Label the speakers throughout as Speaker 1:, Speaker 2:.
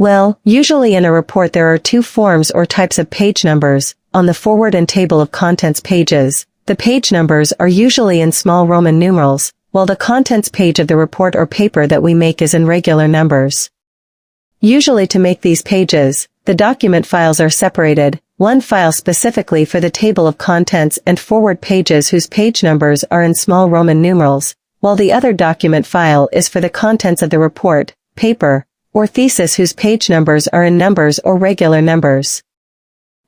Speaker 1: Well, usually in a report there are two forms or types of page numbers. On the forward and table of contents pages, the page numbers are usually in small Roman numerals, while the contents page of the report or paper that we make is in regular numbers. Usually to make these pages, the document files are separated, one file specifically for the table of contents and forward pages whose page numbers are in small Roman numerals, while the other document file is for the contents of the report, paper, or thesis whose page numbers are in numbers or regular numbers.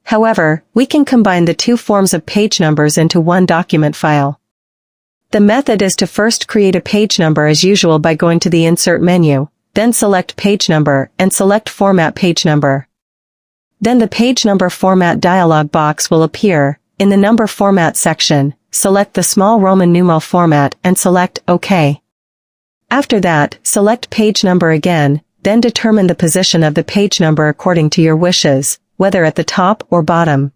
Speaker 1: However, we can combine the two forms of page numbers into one document file. The method is to first create a page number as usual by going to the Insert menu, then select Page Number and select Format Page Number. Then the Page Number Format dialog box will appear. In the Number Format section, select the small Roman numeral format and select OK. After that, select Page Number again, then determine the position of the page number according to your wishes, whether at the top or bottom.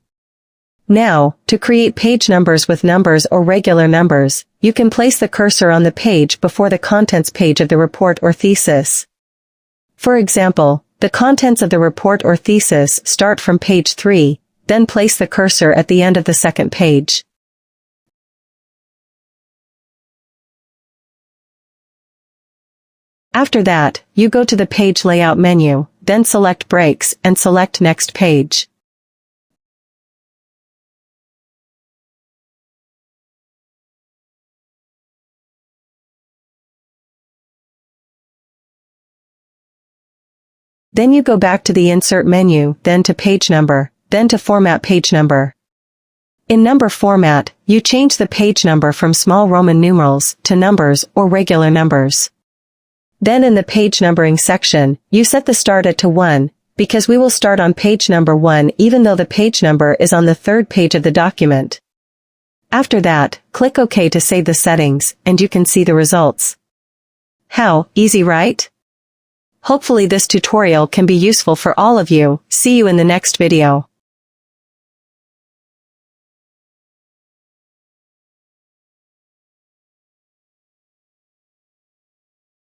Speaker 1: Now, to create page numbers with numbers or regular numbers, you can place the cursor on the page before the contents page of the report or thesis. For example, the contents of the report or thesis start from page 3, then place the cursor at the end of the second page. After that, you go to the Page Layout menu, then select Breaks and select Next Page. Then you go back to the Insert menu, then to Page Number, then to Format Page Number. In Number Format, you change the page number from small Roman numerals to numbers or regular numbers. Then in the page numbering section, you set the start at to 1, because we will start on page number 1 even though the page number is on the third page of the document. After that, click OK to save the settings, and you can see the results. How easy, right? Hopefully this tutorial can be useful for all of you. See you in the next video.